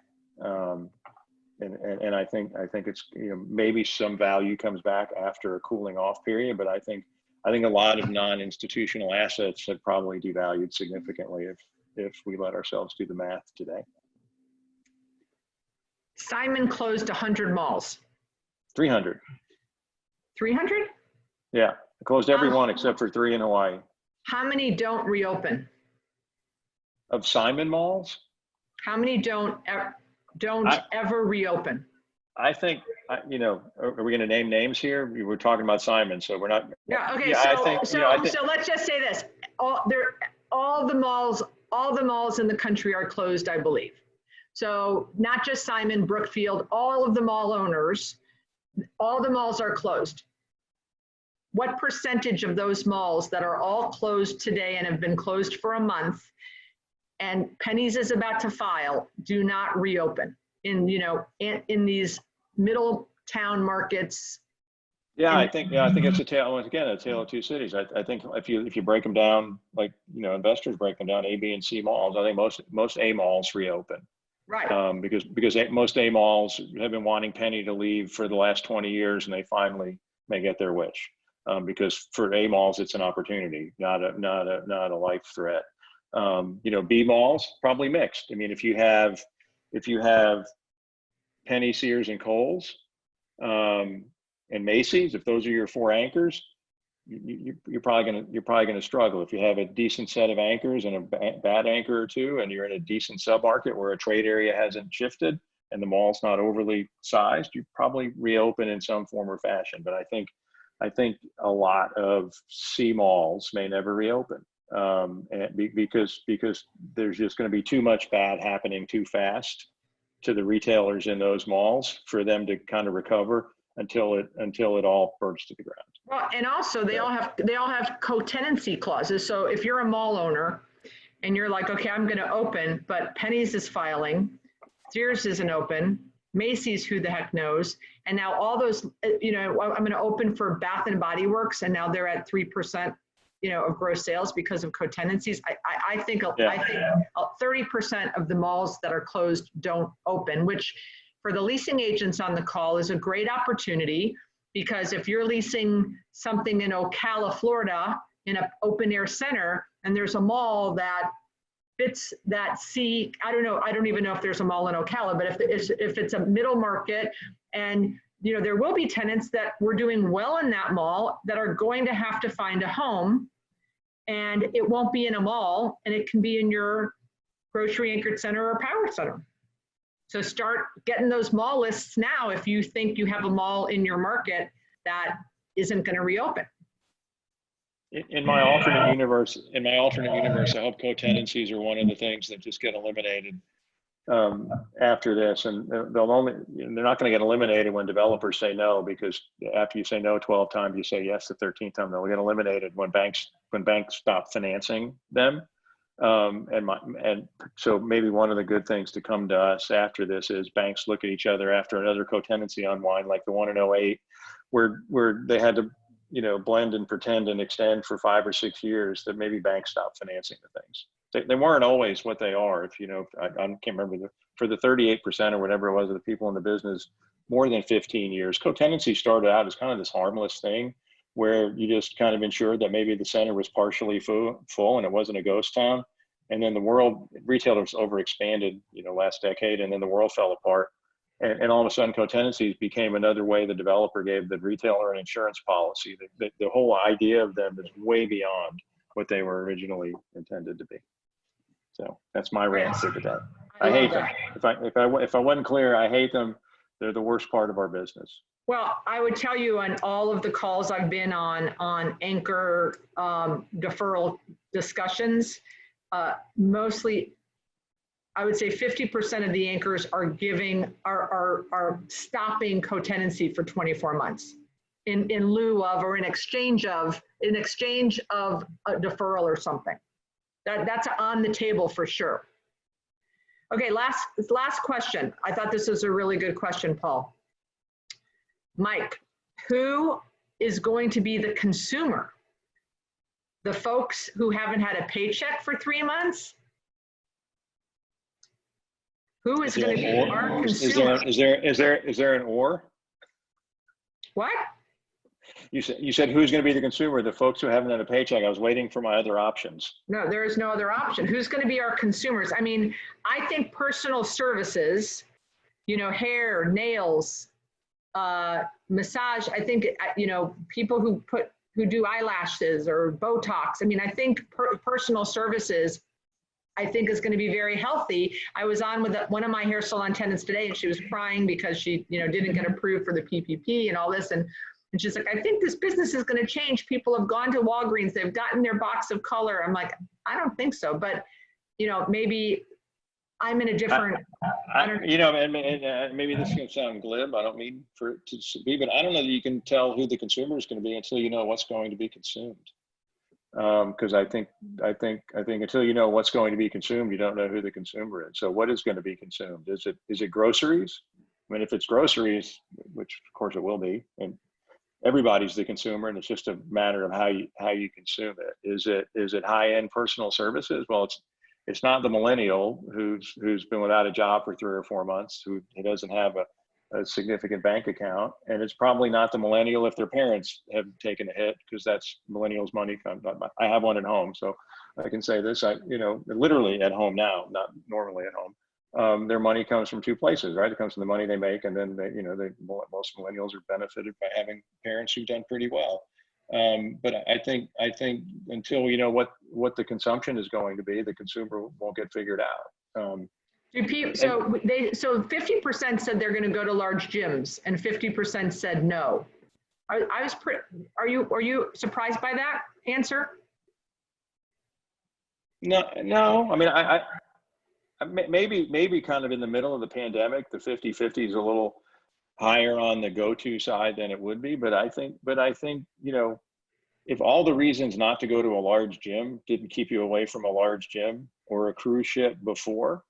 And I think it's maybe some value comes back after a cooling off period, but I think a lot of non-institutional assets have probably devalued significantly if we let ourselves do the math today. Simon closed 100 malls. 300. 300? Yeah, I closed every one except for 3 in Hawaii. How many don't reopen? Of Simon malls? How many don't ever reopen? I think, are we going to name names here? We were talking about Simon, so we're not. Yeah. Okay. Yeah, So let's just say this: all the malls in the country are closed, I believe. So not just Simon, Brookfield, all of the mall owners, all the malls are closed. What percentage of those malls that are all closed today and have been closed for a month, and Penny's is about to file, do not reopen in these middle town markets? Yeah, I think it's a tale of two cities. I think if you break them down, like investors break them down, A, B, and C malls, I think most A malls reopen. Right. Because most A malls have been wanting Penny to leave for the last 20 years, and they finally may get their wish. Because for A malls, it's an opportunity, not a life threat. B malls probably mixed. I mean, if you have Penny, Sears, and Kohl's, and Macy's, if those are your 4 anchors, you're probably gonna struggle. If you have a decent set of anchors and a bad anchor or two, and you're in a decent submarket where a trade area hasn't shifted and the mall's not overly sized, you probably reopen in some form or fashion. But I think a lot of C malls may never reopen, because there's just going to be too much bad happening too fast to the retailers in those malls for them to kind of recover until it all burns to the ground. Well, and also they all have co-tenancy clauses. So if you're a mall owner and you're like, okay, I'm going to open, but Penny's is filing, Sears isn't open, Macy's, who the heck knows, and now all those, I'm going to open for Bath and Body Works, and now they're at 3%, of gross sales because of co-tenancies. I think 30% of the malls that are closed don't open, which for the leasing agents on the call is a great opportunity, because if you're leasing something in Ocala, Florida, in an open air center, and there's a mall that fits that C, I don't know, I don't even know if there's a mall in Ocala, but if it's a middle market, and there will be tenants that were doing well in that mall that are going to have to find a home, and it won't be in a mall, and it can be in your grocery anchored center or power center. So start getting those mall lists now if you think you have a mall in your market that isn't going to reopen. In my alternate universe, I hope co-tenancies are one of the things that just get eliminated after this, and they're not going to get eliminated when developers say no, because after you say no 12 times, you say yes the 13th time. They'll get eliminated when banks stop financing them. And so maybe one of the good things to come to us after this is banks look at each other after another co-tenancy unwind, like the one in 08, where they had to blend and pretend and extend for 5 or 6 years, that maybe banks stop financing the things. They weren't always what they are. I can't remember for the 38% or whatever it was of the people in the business more than 15 years, co-tenancy started out as kind of this harmless thing where you just kind of ensured that maybe the center was partially full and it wasn't a ghost town. And then retailers overexpanded, last decade, and then the world fell apart. And all of a sudden, co-tenancies became another way the developer gave the retailer an insurance policy. The whole idea of them is way beyond what they were originally intended to be. So that's my rant for today. I hate them. If I wasn't clear, I hate them. They're the worst part of our business. Well, I would tell you on all of the calls I've been on anchor deferral discussions, mostly, I would say 50% of the anchors are stopping co-tenancy for 24 months in lieu of, or in exchange of a deferral or something. That's on the table for sure. Okay, last question. I thought this was a really good question, Paul. Mike, who is going to be the consumer? The folks who haven't had a paycheck for 3 months? Who is going to be our consumer? Is there an or? What? You said who's going to be the consumer? The folks who haven't had a paycheck. I was waiting for my other options. No, there is no other option. Who's going to be our consumers? I mean, I think personal services, hair, nails, massage. I think people who do eyelashes or Botox. I mean, I think personal services, I think, is going to be very healthy. I was on with one of my hair salon tenants today, and she was crying because she, didn't get approved for the PPP and all this. And she's like, I think this business is going to change. People have gone to Walgreens. They've gotten their box of color. I'm like, I don't think so. But, maybe I'm in a different, maybe this is going to sound glib. I don't mean for it to be, but I don't know that you can tell who the consumer is going to be until you know what's going to be consumed. Because I think until you know what's going to be consumed, you don't know who the consumer is. So what is going to be consumed? Is it groceries? I mean, if it's groceries, which of course it will be, and everybody's the consumer, and it's just a matter of how you consume it. Is it high-end personal services? Well, it's not the millennial who's been without a job for 3 or 4 months, who doesn't have a significant bank account, and it's probably not the millennial if their parents have taken a hit, because that's millennials' money. I have one at home, so I can say this. Literally at home now, not normally at home. Their money comes from 2 places, right? It comes from the money they make, and then most millennials are benefited by having parents who've done pretty well. But I think until you know what the consumption is going to be, the consumer won't get figured out. So 50% said they're going to go to large gyms, and 50% said no. Are you surprised by that answer? No. I mean, I maybe kind of in the middle of the pandemic, the 50-50 is a little higher on the go-to side than it would be. But I think, if all the reasons not to go to a large gym didn't keep you away from a large gym or a cruise ship before,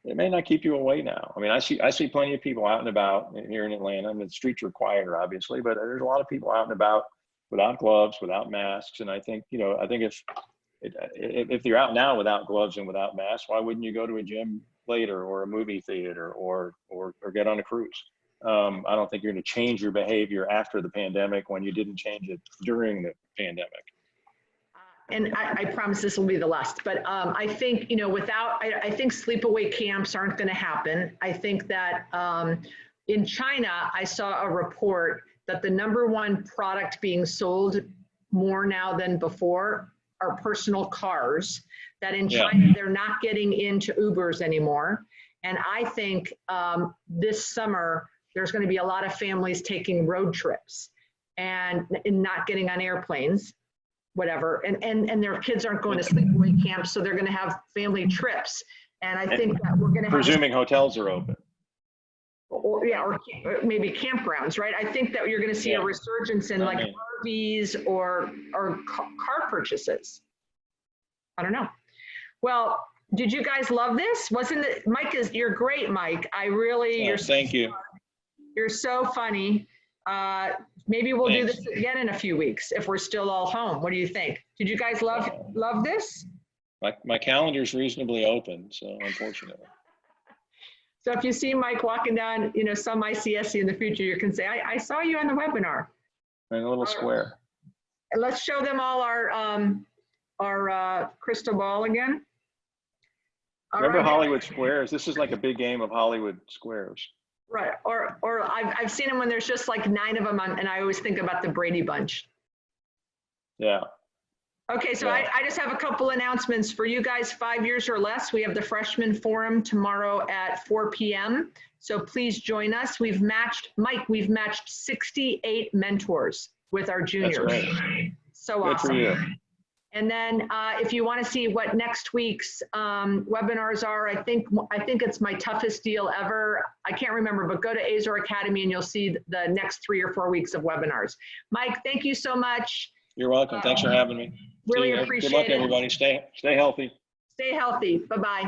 it may not keep you away now. I mean, I see plenty of people out and about here in Atlanta. I mean, the streets are quieter, obviously, but there's a lot of people out and about without gloves, without masks. And I think if you're out now without gloves and without masks, why wouldn't you go to a gym later, or a movie theater, or get on a cruise? I don't think you're going to change your behavior after the pandemic when you didn't change it during the pandemic. and I promise this will be the last, but I think, you know, I think sleepaway camps aren't going to happen. I think that in China, I saw a report that the #1 product being sold more now than before are personal cars, that in China, they're not getting into Ubers anymore. And I think this summer, there's going to be a lot of families taking road trips and not getting on airplanes, whatever. And their kids aren't going to sleepaway camps, so they're going to have family trips. And I think that we're going to have— Presuming hotels are open. Or maybe campgrounds, right? I think that you're going to see a resurgence in like RVs or car purchases. I don't know. Well, did you guys love this? Wasn't it, Mike? You're great, Mike. I really, Thank you. You're so funny. Maybe we'll do this again in a few weeks if we're still all home. What do you think? Did you guys love this? My calendar's reasonably open, so unfortunately. So if you see Mike walking down, you know, some ICSC in the future, you can say, I saw you on the webinar. In a little square. And let's show them all our crystal ball again. Remember Hollywood Squares? This is like a big game of Hollywood Squares. Right, or I've seen them when there's just like 9 of them, and I always think about the Brady Bunch. Yeah. Okay, so I just have a couple announcements for you guys 5 years or less. We have the Freshman Forum tomorrow at 4 p.m. So please join us. We've matched 68 mentors with our juniors. That's great. So Good awesome. for you. And then if you want to see what next week's webinars are, I think it's my toughest deal ever. I can't remember, but go to Azor Academy and you'll see the next 3 or 4 weeks of webinars. Mike, thank you so much. You're welcome. Thanks for having me. Really appreciate it. Good luck, everybody. Stay healthy. Stay healthy. Bye-bye.